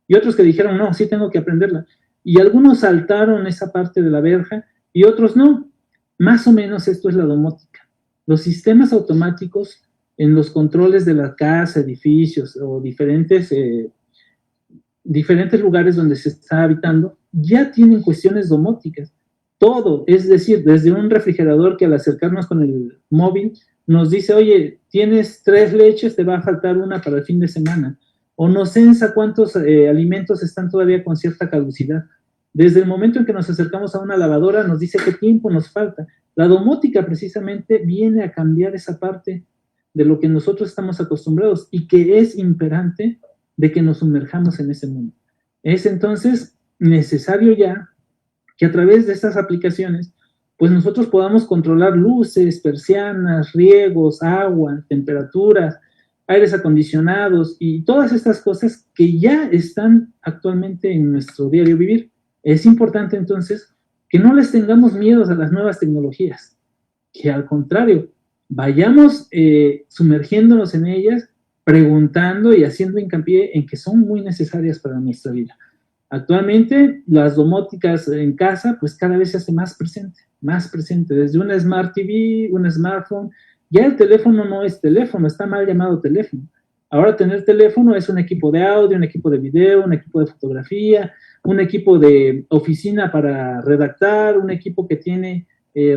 Y otros que dijeron, no, sí tengo que aprenderla. Y algunos saltaron esa parte de la verja y otros no. Más o menos esto es la domótica. Los sistemas automáticos en los controles de la casa, edificios o diferentes lugares donde se está habitando, ya tienen cuestiones domóticas. Todo, es decir, desde un refrigerador que al acercarnos con el móvil nos dice, oye, tienes 3 leches, te va a faltar una para el fin de semana. O nos censa cuántos alimentos están todavía con cierta caducidad. Desde el momento en que nos acercamos a una lavadora nos dice qué tiempo nos falta. La domótica precisamente viene a cambiar esa parte de lo que nosotros estamos acostumbrados y que es imperante de que nos sumerjamos en ese mundo. Es entonces necesario ya que a través de estas aplicaciones, pues nosotros podamos controlar luces, persianas, riegos, agua, temperaturas, aires acondicionados y todas estas cosas que ya están actualmente en nuestro diario vivir. Es importante entonces que no les tengamos miedo a las nuevas tecnologías, que al contrario, vayamos sumergiéndonos en ellas preguntando y haciendo hincapié en que son muy necesarias para nuestra vida. Actualmente, las domóticas en casa, pues cada vez se hace más presente, desde una Smart TV, un smartphone. Ya el teléfono no es teléfono, está mal llamado teléfono. Ahora tener teléfono es un equipo de audio, un equipo de video, un equipo de fotografía, un equipo de oficina para redactar, un equipo que tiene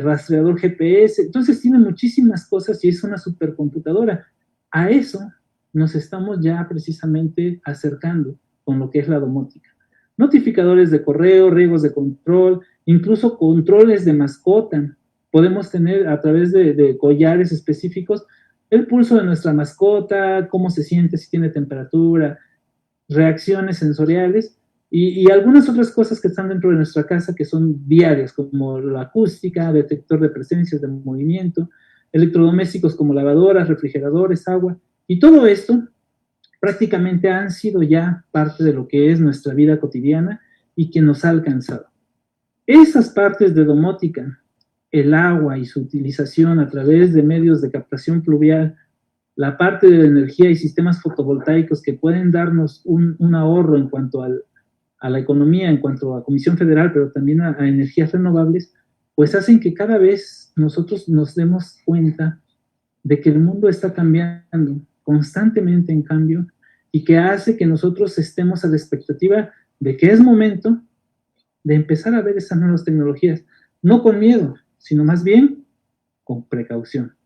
rastreador GPS. Entonces tiene muchísimas cosas y es una supercomputadora. A eso nos estamos ya precisamente acercando con lo que es la domótica. Notificadores de correo, riegos de control, incluso controles de mascota. Podemos tener a través de collares específicos el pulso de nuestra mascota, cómo se siente, si tiene temperatura, reacciones sensoriales y algunas otras cosas que están dentro de nuestra casa que son diarias, como la acústica, detector de presencias de movimiento, electrodomésticos como lavadoras, refrigeradores, agua, y todo esto prácticamente han sido ya parte de lo que es nuestra vida cotidiana y que nos ha alcanzado. Esas partes de domótica, el agua y su utilización a través de medios de captación pluvial, la parte de la energía y sistemas fotovoltaicos que pueden darnos un ahorro en cuanto a la economía, en cuanto a Comisión Federal, pero también a energías renovables, pues hacen que cada vez nosotros nos demos cuenta de que el mundo está cambiando, constantemente en cambio, y que hace que nosotros estemos a la expectativa de que es momento de empezar a ver esas nuevas tecnologías, no con miedo, sino más bien con precaución,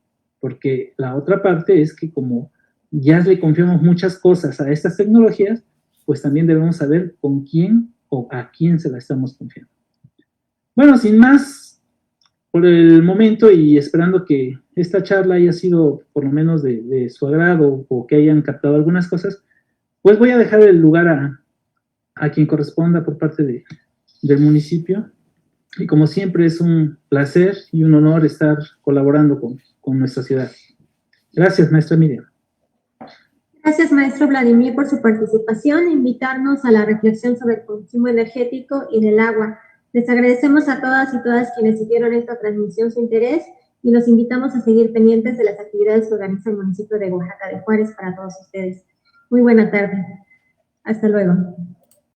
porque la otra parte es que como ya le confiamos muchas cosas a estas tecnologías, pues también debemos saber con quién o a quién se la estamos confiando. Bueno, sin más, por el momento y esperando que esta charla haya sido por lo menos de su agrado o que hayan captado algunas cosas, pues voy a dejar el lugar a quien corresponda por parte del municipio. Y como siempre es un placer y un honor estar colaborando con nuestra ciudad. Gracias, maestra Miriam. Gracias, maestro Vladimir, por su participación e invitarnos a la reflexión sobre el consumo energético y del agua. Les agradecemos a todas y todas quienes siguieron esta transmisión su interés y los invitamos a seguir pendientes de las actividades que organiza el municipio de Oaxaca de Juárez para todos ustedes. Muy buena tarde. Hasta luego.